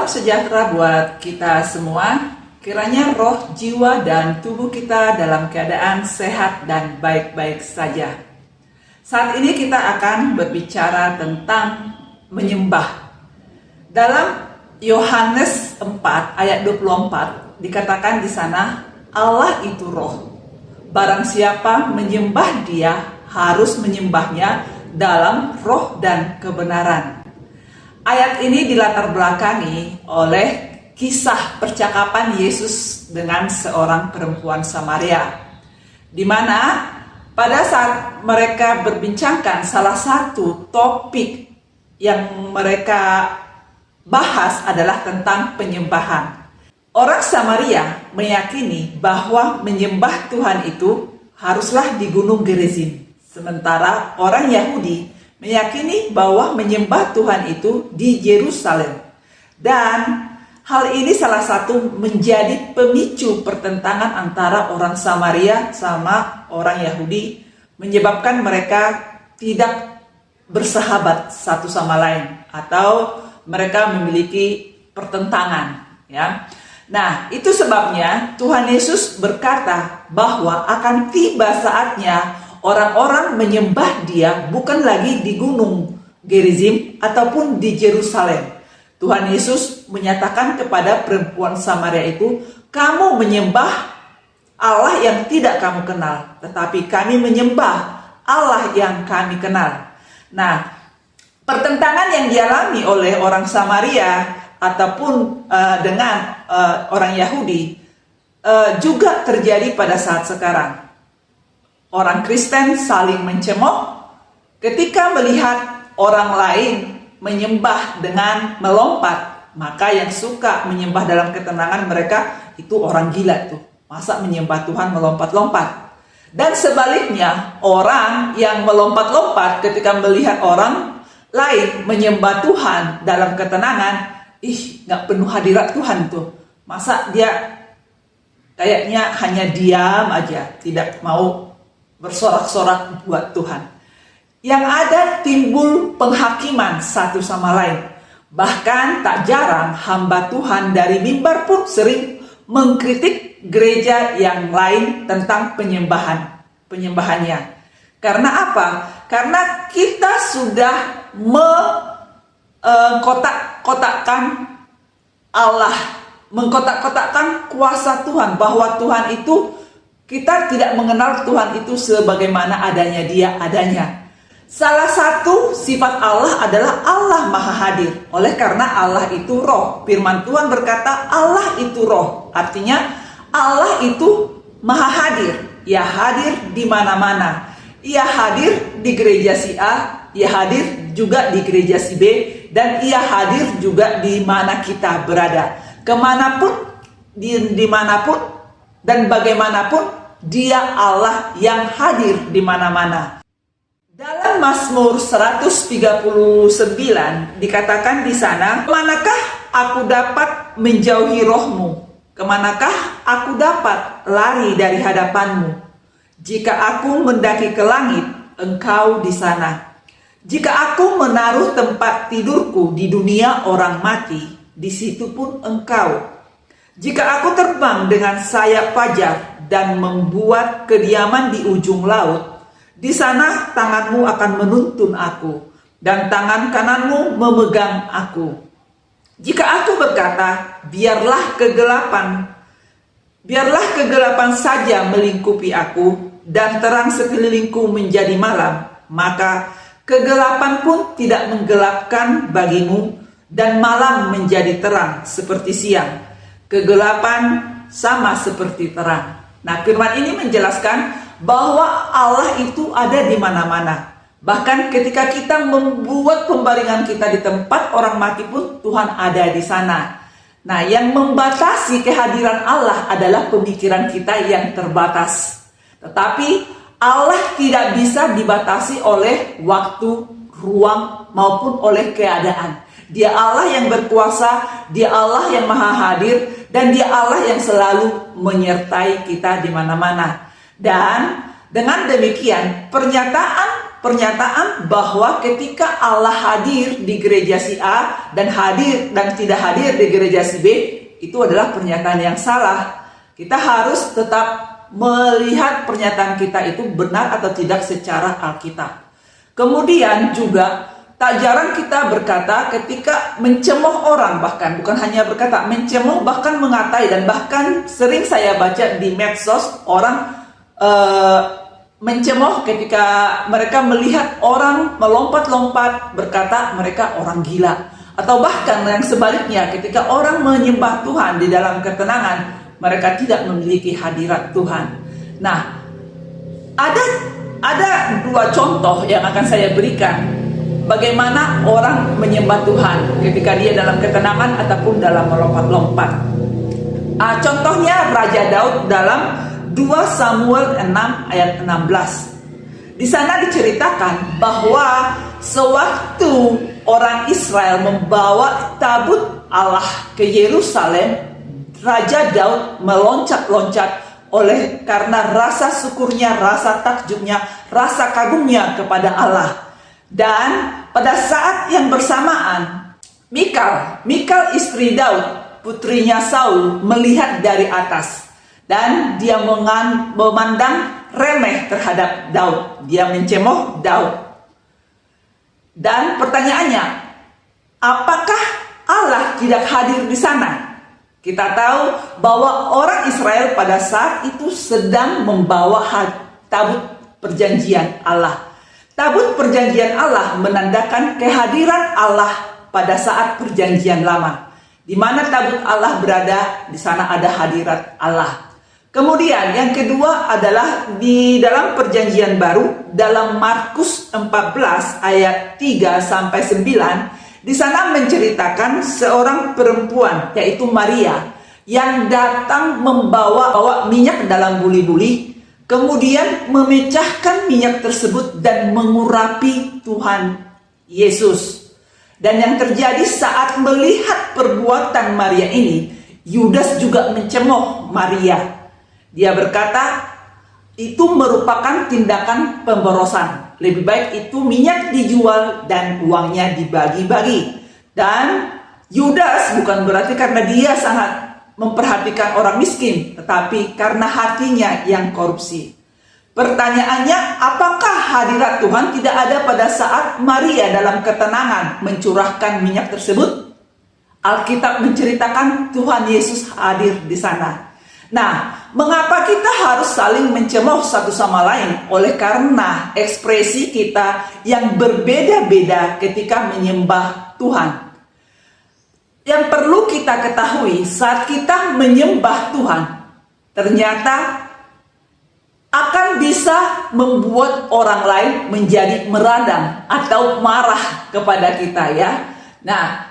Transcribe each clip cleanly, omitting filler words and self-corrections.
Salam sejahtera buat kita semua. Kiranya roh, jiwa, dan tubuh kita dalam keadaan sehat dan baik-baik saja. Saat ini kita akan berbicara tentang menyembah. Dalam Yohanes 4 ayat 24 dikatakan di sana, Allah itu roh. Barang siapa menyembah Dia harus menyembahnya dalam roh dan kebenaran. Ayat ini dilatar belakangi oleh kisah percakapan Yesus dengan seorang perempuan Samaria, di mana pada saat mereka berbincangkan, salah satu topik yang mereka bahas adalah tentang penyembahan. Orang Samaria meyakini bahwa menyembah Tuhan itu haruslah di Gunung Gerizim, sementara orang Yahudi meyakini bahwa menyembah Tuhan itu di Yerusalem. Dan hal ini salah satu menjadi pemicu pertentangan antara orang Samaria sama orang Yahudi, menyebabkan mereka tidak bersahabat satu sama lain atau mereka memiliki pertentangan, ya. Nah, itu sebabnya Tuhan Yesus berkata bahwa akan tiba saatnya orang-orang menyembah Dia bukan lagi di Gunung Gerizim ataupun di Yerusalem. Tuhan Yesus menyatakan kepada perempuan Samaria itu, kamu menyembah Allah yang tidak kamu kenal, tetapi kami menyembah Allah yang kami kenal. Nah, pertentangan yang dialami oleh orang Samaria ataupun dengan orang Yahudi juga terjadi pada saat sekarang. Orang Kristen saling mencemooh ketika melihat orang lain menyembah dengan melompat, maka yang suka menyembah dalam ketenangan mereka itu orang gila tuh. Masa menyembah Tuhan melompat-lompat? Dan sebaliknya, orang yang melompat-lompat ketika melihat orang lain menyembah Tuhan dalam ketenangan, nggak penuh hadirat Tuhan tuh. Masa dia kayaknya hanya diam aja, tidak mau bersorak-sorak buat Tuhan. Yang ada timbul penghakiman satu sama lain. Bahkan tak jarang hamba Tuhan dari mimbar pun sering mengkritik gereja yang lain tentang penyembahannya. Karena apa? Karena kita sudah mengkotak-kotakkan Allah, mengkotak-kotakkan kuasa Tuhan, bahwa Tuhan itu, kita tidak mengenal Tuhan itu sebagaimana adanya Dia adanya. Salah satu sifat Allah adalah Allah Maha Hadir. Oleh karena Allah itu roh. Firman Tuhan berkata Allah itu roh. Artinya Allah itu Maha Hadir. Ia hadir di mana-mana. Ia hadir di gereja si A, ia hadir juga di gereja si B, dan ia hadir juga di mana kita berada. Kemanapun, dimanapun, dan bagaimanapun, Dia Allah yang hadir di mana-mana. Dalam Mazmur 139 dikatakan di sana, kemanakah aku dapat menjauhi rohmu? Kemanakah aku dapat lari dari hadapanmu? Jika aku mendaki ke langit, engkau di sana. Jika aku menaruh tempat tidurku di dunia orang mati, di situ pun engkau. Jika aku terbang dengan sayap fajar dan membuat kediaman di ujung laut, di sana tanganmu akan menuntun aku, dan tangan kananmu memegang aku. Jika aku berkata, biarlah kegelapan saja melingkupi aku, dan terang sekelilingku menjadi malam, maka kegelapan pun tidak menggelapkan bagimu, dan malam menjadi terang seperti siang. Kegelapan sama seperti terang. Nah, firman ini menjelaskan bahwa Allah itu ada di mana-mana. Bahkan ketika kita membuat pembaringan kita di tempat orang mati pun Tuhan ada di sana. Nah, yang membatasi kehadiran Allah adalah pemikiran kita yang terbatas. Tetapi Allah tidak bisa dibatasi oleh waktu, ruang, maupun oleh keadaan. Dia Allah yang berkuasa, Dia Allah yang maha hadir, dan Dia Allah yang selalu menyertai kita di mana-mana. Dan dengan demikian, pernyataan pernyataan bahwa ketika Allah hadir di gereja si A dan hadir dan tidak hadir di gereja si B, itu adalah pernyataan yang salah. Kita harus tetap melihat pernyataan kita itu benar atau tidak secara Alkitab. Kemudian juga tak jarang kita berkata ketika mencemooh orang, bahkan bukan hanya berkata, mencemooh, bahkan mengatai, dan bahkan sering saya baca di medsos orang mencemooh ketika mereka melihat orang melompat-lompat berkata mereka orang gila. Atau bahkan yang sebaliknya, ketika orang menyembah Tuhan di dalam ketenangan, mereka tidak memiliki hadirat Tuhan. Nah, ada dua contoh yang akan saya berikan bagaimana orang menyembah Tuhan ketika dia dalam ketenangan ataupun dalam melompat-lompat. Contohnya Raja Daud dalam 2 Samuel 6 ayat 16. Di sana diceritakan bahwa sewaktu orang Israel membawa tabut Allah ke Yerusalem, Raja Daud meloncat-loncat karena rasa syukurnya, rasa takjubnya, rasa kagumnya kepada Allah. Dan pada saat yang bersamaan, Mikal istri Daud, putrinya Saul, melihat dari atas. Dan dia memandang remeh terhadap Daud. Dia mencemooh Daud. Dan pertanyaannya, apakah Allah tidak hadir di sana? Kita tahu bahwa orang Israel pada saat itu sedang membawa tabut perjanjian Allah. Tabut perjanjian Allah menandakan kehadiran Allah pada saat perjanjian lama. Di mana tabut Allah berada, di sana ada hadirat Allah. Kemudian yang kedua adalah di dalam perjanjian baru, dalam Markus 14 ayat 3 sampai 9, di sana menceritakan seorang perempuan yaitu Maria yang datang membawa minyak dalam buli-buli, kemudian memecahkan minyak tersebut dan mengurapi Tuhan Yesus. Dan yang terjadi saat melihat perbuatan Maria ini, Yudas juga mencemooh Maria. Dia berkata, itu merupakan tindakan pemborosan. Lebih baik itu minyak dijual dan uangnya dibagi-bagi. Dan Yudas bukan berarti karena dia sangat memperhatikan orang miskin, tetapi karena hatinya yang korupsi. Pertanyaannya, apakah hadirat Tuhan tidak ada pada saat Maria dalam ketenangan mencurahkan minyak tersebut? Alkitab menceritakan Tuhan Yesus hadir di sana. Nah, mengapa kita harus saling mencemooh satu sama lain? Oleh karena ekspresi kita yang berbeda-beda ketika menyembah Tuhan. Yang perlu kita ketahui saat kita menyembah Tuhan, ternyata akan bisa membuat orang lain menjadi meradang atau marah kepada kita, ya. Nah,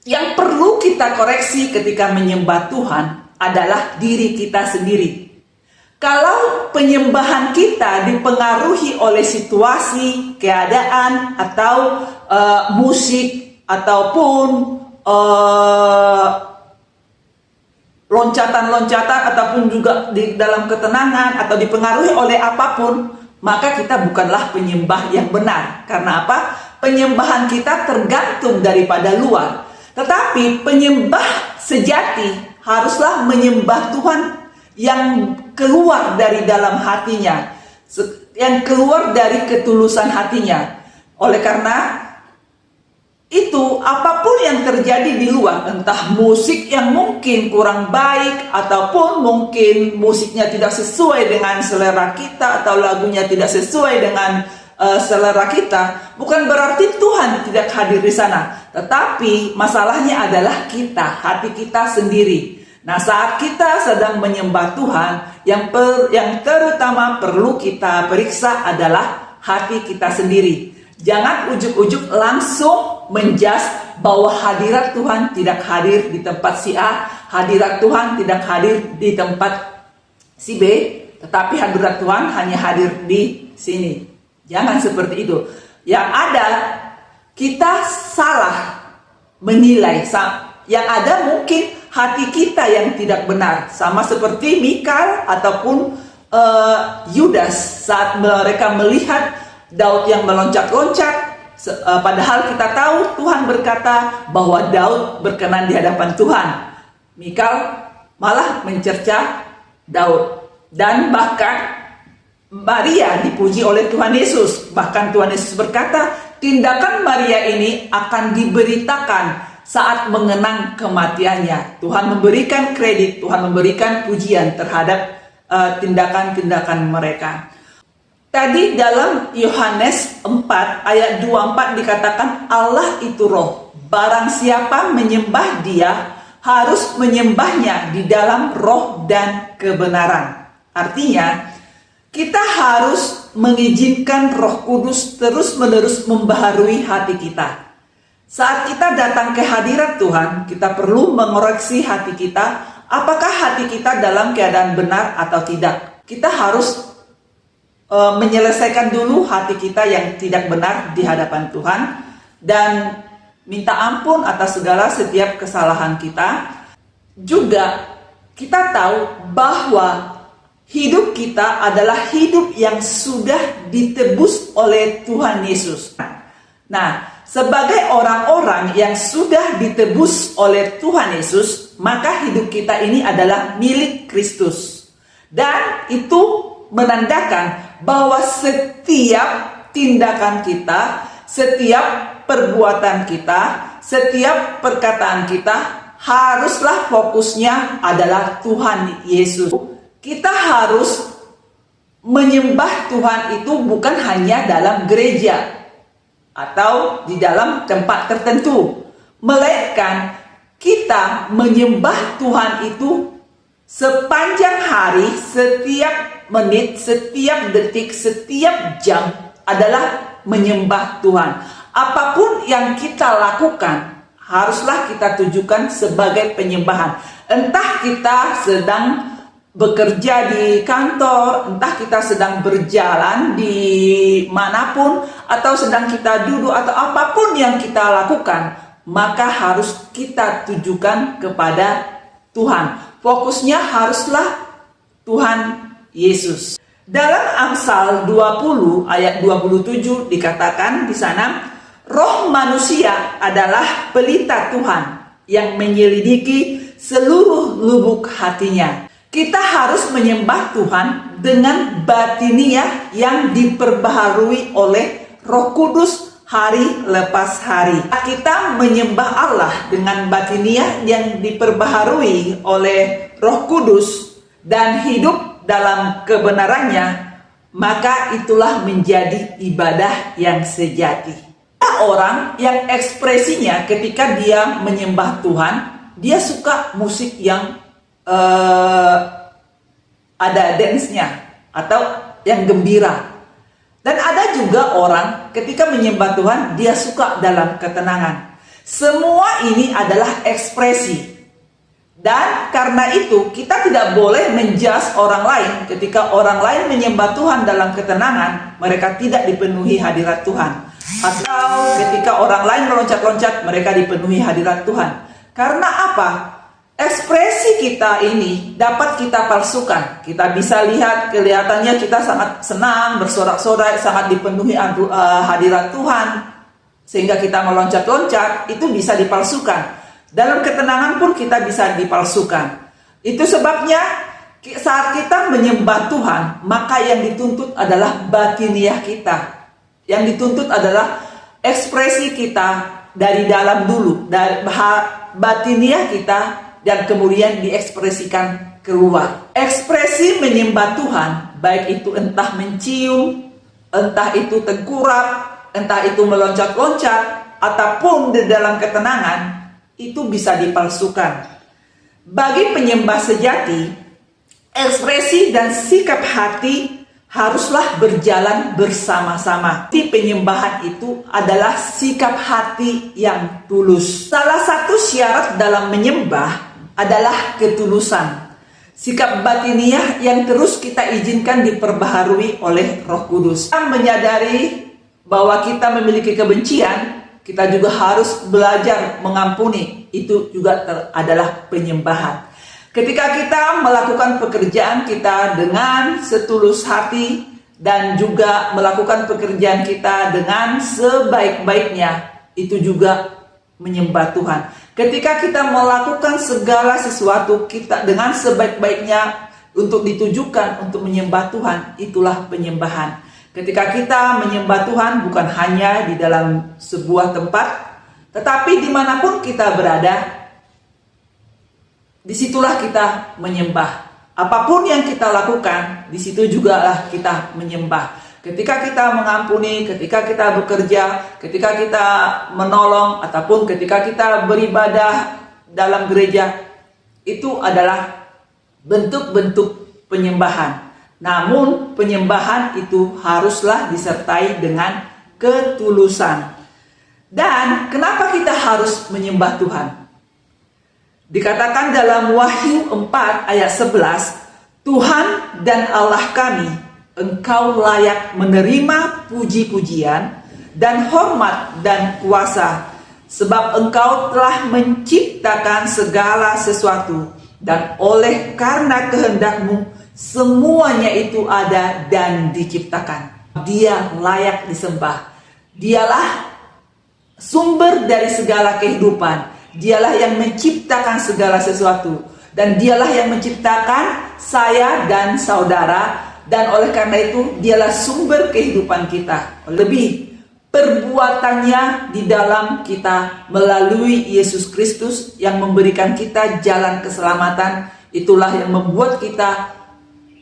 yang perlu kita koreksi ketika menyembah Tuhan adalah diri kita sendiri. Kalau penyembahan kita dipengaruhi oleh situasi, keadaan, atau musik, ataupun loncatan-loncatan, ataupun juga di dalam ketenangan, atau dipengaruhi oleh apapun, maka kita bukanlah penyembah yang benar. Karena apa? Penyembahan kita tergantung daripada luar. Tetapi penyembah sejati haruslah menyembah Tuhan yang keluar dari dalam hatinya, yang keluar dari ketulusan hatinya. Oleh karena itu, apapun yang terjadi di luar, entah musik yang mungkin kurang baik, ataupun mungkin musiknya tidak sesuai dengan selera kita, atau lagunya tidak sesuai dengan selera kita, bukan berarti Tuhan tidak hadir di sana. Tetapi masalahnya adalah kita, hati kita sendiri. Nah, saat kita sedang menyembah Tuhan, yang terutama perlu kita periksa adalah hati kita sendiri. Jangan ujuk-ujuk langsung menjudge bahwa hadirat Tuhan tidak hadir di tempat si A, hadirat Tuhan tidak hadir di tempat si B, tetapi hadirat Tuhan hanya hadir di sini. Jangan seperti itu. Yang ada, kita salah menilai. Yang ada mungkin hati kita yang tidak benar. Sama seperti Mikal ataupun Yudas saat mereka melihat Daud yang meloncat-loncat, padahal kita tahu Tuhan berkata bahwa Daud berkenan di hadapan Tuhan. Mikal malah mencerca Daud, dan bahkan Maria dipuji oleh Tuhan Yesus. Bahkan Tuhan Yesus berkata, tindakan Maria ini akan diberitakan saat mengenang kematiannya. Tuhan memberikan kredit, Tuhan memberikan pujian terhadap tindakan-tindakan mereka. Tadi dalam Yohanes 4 ayat 24 dikatakan Allah itu roh. Barang siapa menyembah dia harus menyembahnya di dalam roh dan kebenaran. Artinya kita harus mengizinkan Roh Kudus terus-menerus membaharui hati kita. Saat kita datang ke hadirat Tuhan, kita perlu mengoreksi hati kita, apakah hati kita dalam keadaan benar atau tidak. Kita harus menyelesaikan dulu hati kita yang tidak benar di hadapan Tuhan, dan minta ampun atas segala setiap kesalahan kita. Juga kita tahu bahwa hidup kita adalah hidup yang sudah ditebus oleh Tuhan Yesus. Nah, sebagai orang-orang yang sudah ditebus oleh Tuhan Yesus, maka hidup kita ini adalah milik Kristus. Dan itu menandakan bahwa setiap tindakan kita, setiap perbuatan kita, setiap perkataan kita haruslah fokusnya adalah Tuhan Yesus. Kita harus menyembah Tuhan itu bukan hanya dalam gereja atau di dalam tempat tertentu, melainkan kita menyembah Tuhan itu sepanjang hari, setiap menit, setiap detik, setiap jam adalah menyembah Tuhan. Apapun yang kita lakukan haruslah kita tujukan sebagai penyembahan. Entah kita sedang bekerja di kantor, entah kita sedang berjalan di manapun, atau sedang kita duduk, atau apapun yang kita lakukan, maka harus kita tujukan kepada Tuhan. Fokusnya haruslah Tuhan Yesus. Dalam Amsal 20 ayat 27 dikatakan di sana, roh manusia adalah pelita Tuhan yang menyelidiki seluruh lubuk hatinya. Kita harus menyembah Tuhan dengan batiniah yang diperbaharui oleh Roh Kudus hari lepas hari. Kita menyembah Allah dengan batiniah yang diperbaharui oleh Roh Kudus dan hidup dalam kebenarannya, maka itulah menjadi ibadah yang sejati. Ada orang yang ekspresinya ketika dia menyembah Tuhan, dia suka musik yang ada dance-nya atau yang gembira. Dan ada juga orang ketika menyembah Tuhan, dia suka dalam ketenangan. Semua ini adalah ekspresi. Dan karena itu kita tidak boleh menjudge orang lain. Ketika orang lain menyembah Tuhan dalam ketenangan, mereka tidak dipenuhi hadirat Tuhan. Atau ketika orang lain meloncat-loncat, mereka dipenuhi hadirat Tuhan. Karena apa? Ekspresi kita ini dapat kita palsukan. Kita bisa lihat kelihatannya kita sangat senang, bersorak-sorai, sangat dipenuhi hadirat Tuhan, sehingga kita meloncat-loncat. Itu bisa dipalsukan. Dalam ketenangan pun kita bisa dipalsukan. Itu sebabnya saat kita menyembah Tuhan, maka yang dituntut adalah batiniah kita. Yang dituntut adalah ekspresi kita dari dalam dulu, dari batiniah kita, dan kemudian diekspresikan keluar. Ekspresi menyembah Tuhan, baik itu entah mencium, entah itu tengkurap, entah itu meloncat-loncat, ataupun di dalam ketenangan, itu bisa dipalsukan. Bagi penyembah sejati, ekspresi dan sikap hati haruslah berjalan bersama-sama. Di penyembahan itu adalah sikap hati yang tulus. Salah satu syarat dalam menyembah adalah ketulusan. Sikap batiniah yang terus kita izinkan diperbaharui oleh Roh Kudus. Kita menyadari bahwa kita memiliki kebencian, kita juga harus belajar mengampuni. Itu juga adalah penyembahan. Ketika kita melakukan pekerjaan kita dengan setulus hati, dan juga melakukan pekerjaan kita dengan sebaik-baiknya, itu juga menyembah Tuhan. Ketika kita melakukan segala sesuatu kita dengan sebaik-baiknya untuk ditujukan untuk menyembah Tuhan, itulah penyembahan. Ketika kita menyembah Tuhan bukan hanya di dalam sebuah tempat, tetapi dimanapun kita berada, disitulah kita menyembah. Apapun yang kita lakukan, disitu juga lah kita menyembah. Ketika kita mengampuni, ketika kita bekerja, ketika kita menolong, ataupun ketika kita beribadah dalam gereja, itu adalah bentuk-bentuk penyembahan. Namun penyembahan itu haruslah disertai dengan ketulusan. Dan kenapa kita harus menyembah Tuhan? Dikatakan dalam Wahyu 4 ayat 11, Tuhan dan Allah kami, Engkau layak menerima puji-pujian dan hormat dan kuasa, sebab Engkau telah menciptakan segala sesuatu, dan oleh karena kehendak-Mu semuanya itu ada dan diciptakan. Dia layak disembah. Dialah sumber dari segala kehidupan. Dialah yang menciptakan segala sesuatu. Dan dialah yang menciptakan saya dan saudara. Dan oleh karena itu dialah sumber kehidupan kita. Lebih perbuatannya di dalam kita melalui Yesus Kristus yang memberikan kita jalan keselamatan. Itulah yang membuat kita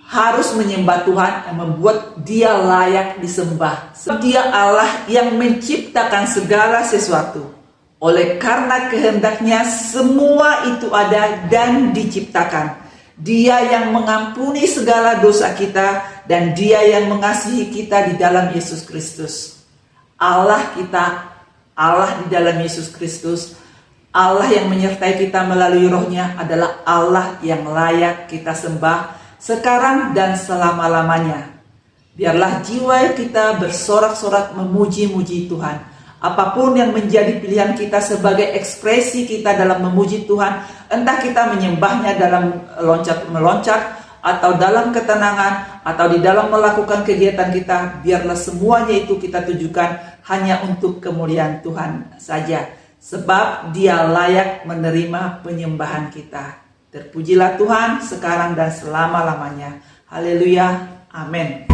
harus menyembah Tuhan, yang membuat Dia layak disembah. Dia Allah yang menciptakan segala sesuatu. Oleh karena kehendaknya semua itu ada dan diciptakan. Dia yang mengampuni segala dosa kita, dan Dia yang mengasihi kita di dalam Yesus Kristus. Allah kita, Allah di dalam Yesus Kristus, Allah yang menyertai kita melalui Roh-Nya adalah Allah yang layak kita sembah sekarang dan selama-lamanya. Biarlah jiwa kita bersorak-sorak memuji-muji Tuhan. Apapun yang menjadi pilihan kita sebagai ekspresi kita dalam memuji Tuhan, entah kita menyembahnya dalam loncat-meloncat, atau dalam ketenangan, atau di dalam melakukan kegiatan kita, biarlah semuanya itu kita tujukan hanya untuk kemuliaan Tuhan saja. Sebab Dia layak menerima penyembahan kita. Terpujilah Tuhan sekarang dan selama-lamanya. Haleluya. Amin.